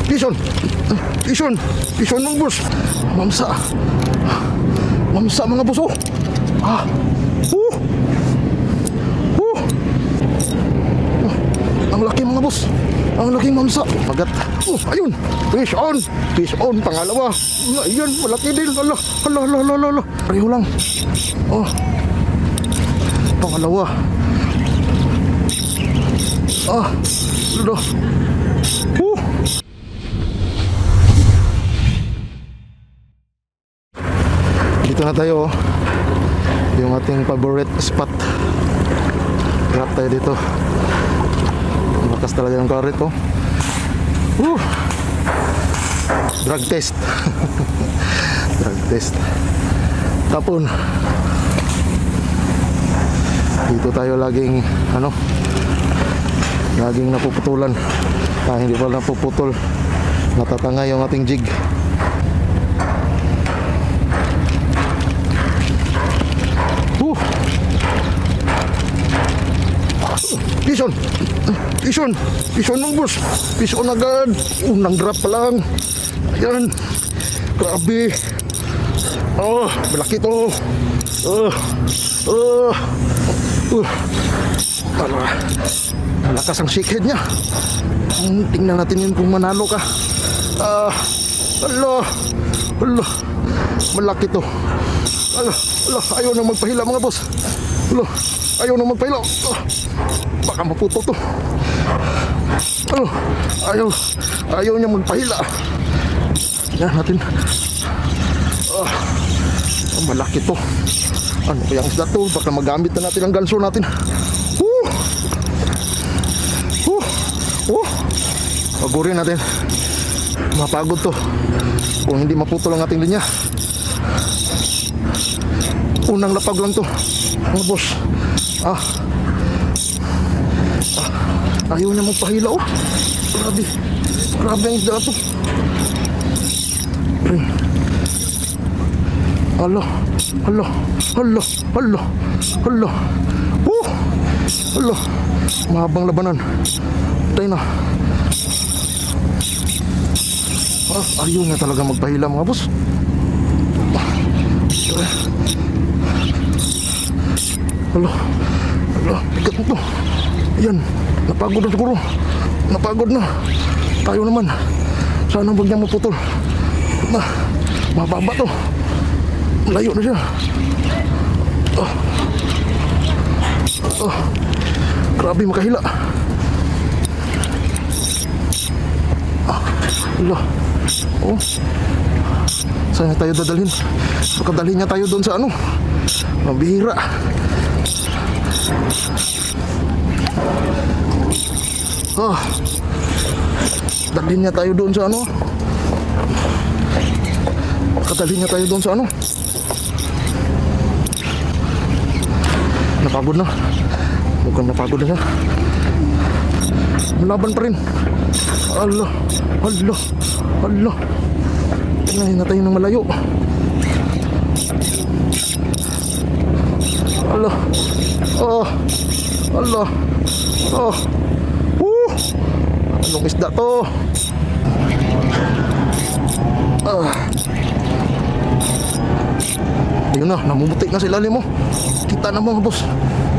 Pison! Pison! Pison ng boss! Mamsa! Mamsa mga boss, oh! Ah! Ang laki mga boss! Ang laking mamsa! Magat! Ayun! Fish on! Fish on! Pangalawa! Ayun! Malaki din! Hala! Hala! Hala! Hala! Hala! Pareho lang! Oh! Pangalawa! Ah! Hala! Dito na tayo, oh. Yung ating favorite spot. Grab tayo dito. Malakas talaga yung karet, oh. Drug test. Drug test. Tapon. Dito tayo laging laging napuputulan. Hindi pa napuputol. Natatanga yung ating jig. Pison! Pison! Pison ng boss! Pison agad! Unang drop pa lang! Ayan! Grabe! Oh! Malaki to! Malakas ang shake head niya! Tingnan natin yun kung manalo ka! Alo! Alo! Malaki to! Alo! Alo! Ayaw na magpahila mga boss! Alo! Ayaw na magpahila! Baka maputo to. Ayaw niya magpahila. Yan natin. Malaki to. Ano kaya ang isda to? Baka magamit na natin ang ganso natin. Pagurin natin. Mapagod to. Kung hindi maputol ang ating linya. Unang lapag lang to, mga boss. Ayaw niya magpahila, oh. Grabe. Grabe ang isda to. Alo. Alo. Alo. Alo. Alo. Alo. Mahabang labanan. Tayo na. Ayaw niya talaga magpahila, mga boss. Alo. Alo. Bigat mo to. Ayan. Napagod na siguro. Napagod na. Tayo naman. Sana wag niya maputol. Mababa to. Malayo na siya. Grabe makahila. Allah. Saan tayo dadalhin? Baka dalhin niya tayo doon sa mabihira. Dalhin niya tayo doon sa Kadalhin niya tayo doon sa Napagod na. Mukhang napagod na siya. Malaban pa rin. Allah. Allah. Allah. Tingnan na tayo ng malayo. Allah. Allah. Anong isda to? Ayun na, namumuti na sa ilalim mo. Kita na mga boss.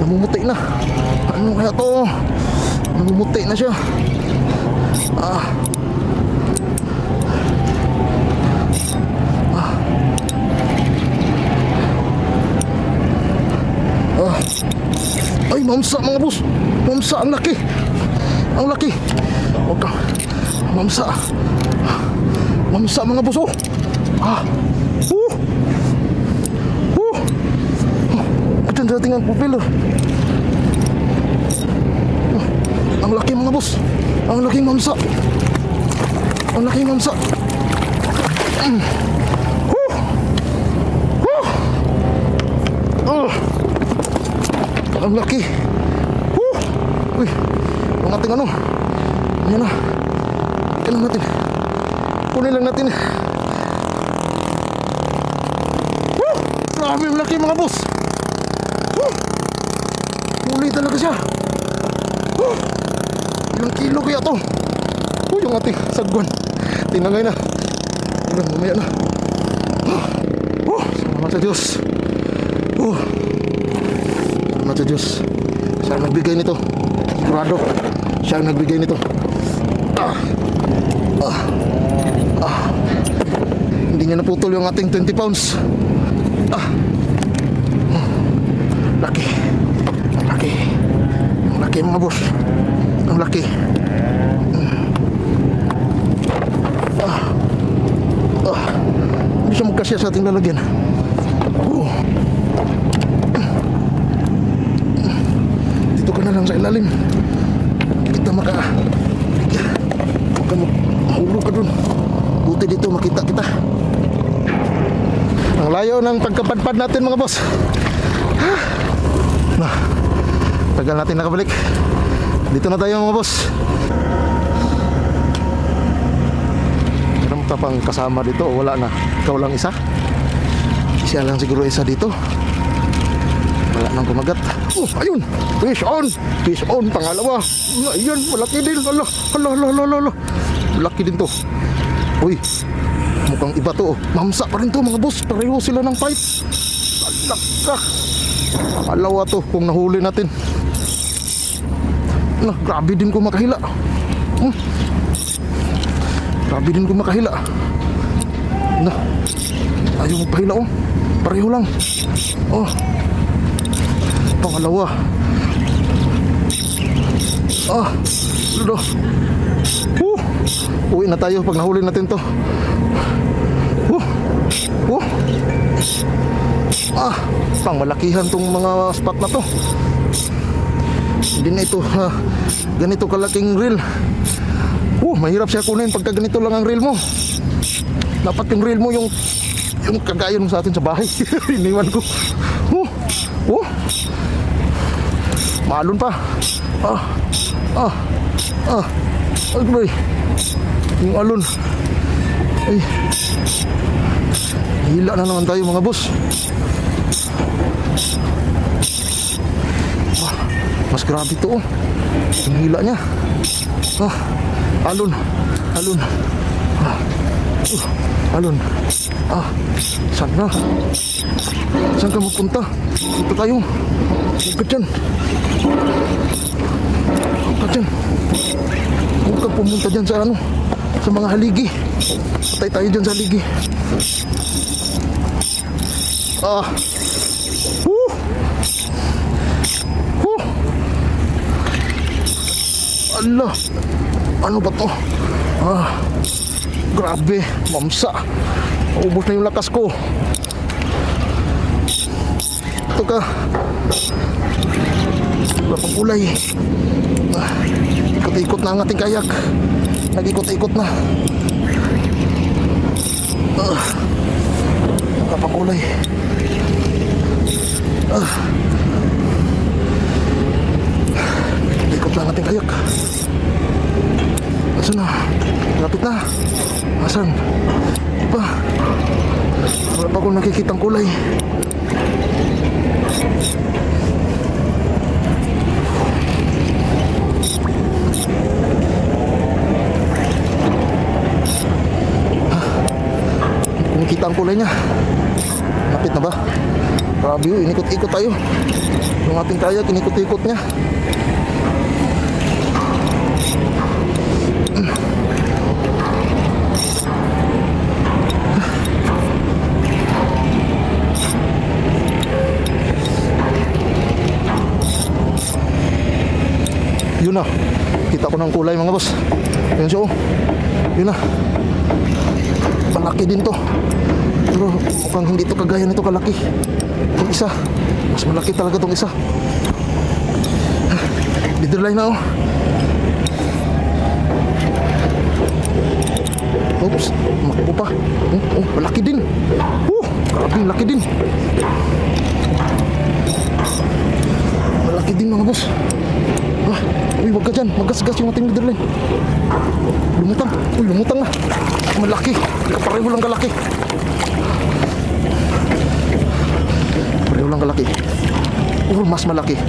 Namumuti na. Ano kaya to? Namumuti na siya. Ay, mamsa mga boss. Mamsa, ang laki. Ang laki. Huwag ka. Mamsa. Mamsa mga boss, oh. Ito ang dating ang pupil, oh. Ang laki mga boss. Ang laking mamsa. Ang laking mamsa. Ang laki. Uy, ang ating Ayan na. Ikan lang natin. Kunin lang natin. Grabe, ang laki mga boss. Huli talaga siya. Ilang kilo kaya to? Uy, yung ating sagwan. Tinangay na. Ilan, mamaya na. Salamat sa Diyos. Salamat sa Diyos. Siya ang nagbigay nito. Sigurado. Siya ang nagbigay nito. Hindi niya naputol yung ating 20 pounds. Laki. Ang laki. Ang laki mga boss. Ang laki. Hindi siya magkasya sa ating lalagyan. Dito ka na lang sa ilalim. Kita mahulog ka dun. Buti dito makita kita. Ang layo ng pagkapadpad natin mga boss. Tagal natin nakabalik. Dito na tayo mga boss. Meron pa pang kasama dito o wala na? Ikaw lang isa? Siya lang siguro isa dito. Wala nang kumagat. Ayun! Fish on! Fish on! Pangalawa! Ayun! Malaki din! Hala! Malaki din to. Uy! Mukhang iba to. Mamsa pa rin to mga boss. Pareho sila ng fight. Alaka! Alawa to kung nahuli natin. Grabe din ko makahila. Grabe din ko makahila. Ayaw magpahila oh. Pareho lang. Pangalawa. Ludo. Uwi na tayo pag nahuli natin to. Pangmalakihan tong mga spot na to. Hindi na ito ganito kalaking reel. Mahirap siya kunin pagka ganito lang ang reel mo. Dapat yung reel mo yung kagaya nung sa atin sa bahay. Iniwan ko. Maalon pa. Ay, yung alon. Ay. Hila na naman tayo mga boss. Mas grabe ito oh. Yung hila niya. Alon. Alon. Saan na? Saan ka magpunta? Dito tayo. Huwag ka dyan. Huwag ka pumunta dyan sa sa mga haligi. Patay tayo dyan sa haligi. Allah, ano ba to? Grabe, mamsa. Ubos na yung lakas ko. Ito ka. Wala pang kulay. Ikot-ikot na ang ating kayak. Nag-ikot-ikot na. Wala pang kulay. Ikot na ang ating kayak. Asan na? Lapit na. Asan? Iba. Wala pa akong nakikitang kulay. Kumikita ang kulay niya. Lapit na ba? Grabe yun, inikot-ikot tayo. Yung ating kayak, inikot-ikot niya. Yun na, kita ko ng kulay mga boss. Yun siya oh. Yun na. Malaki din to. Pero mukhang hindi to kagaya nito kalaki. Itong isa, mas malaki talaga tong isa. Leaderline na oh. Oops, makpo pa. Malaki din. Grabe, laki din. Malaki din mga boss. Uy, wag ka dyan. Magas-gas yung ating leaderline. Lumutang. Uy, lumutang na. Malaki. Pareho lang kalaki. Pareho lang kalaki. Mas malaki.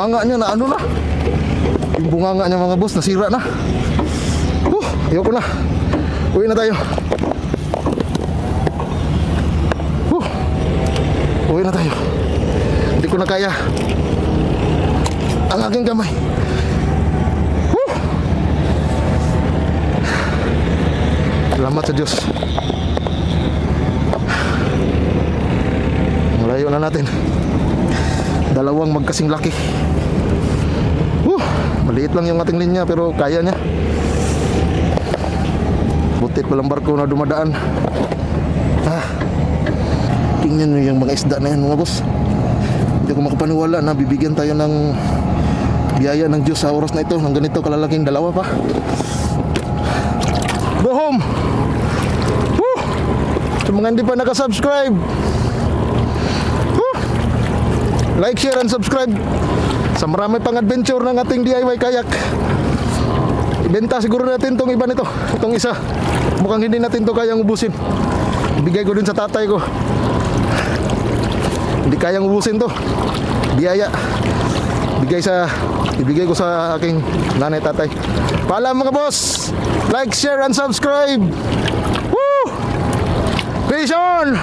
bunganga niya na ano na. Yung bunganga niya mga boss, nasira na. Ayoko na. Uwi na tayo. Uwi na tayo. Hindi ko na kaya ang aking kamay. Salamat sa Diyos. Malayo na natin. Dalawang magkasing laki. Maliit lang yung ating linya pero kaya niya. Butit palang barko na dumadaan. Tingnan nyo yung mga isda na yan mga boss. Hindi ko makapaniwala na bibigyan tayo ng biyaya ng Diyos sa oras na ito ng ganito kalalaking dalawa pa. Go home! Woo! Sa mga hindi pa nakasubscribe, like, share, and subscribe sa marami pang adventure ng ating DIY kayak. Ibenta siguro natin tong iba nito. Itong isa mukhang hindi natin to kayang ubusin. Ibigay ko din sa tatay ko. Hindi kayang ubusin to. Biyaya ibigay ko sa aking nanay tatay. Paalam mga boss. Like, share, and subscribe. Woo! Peace on!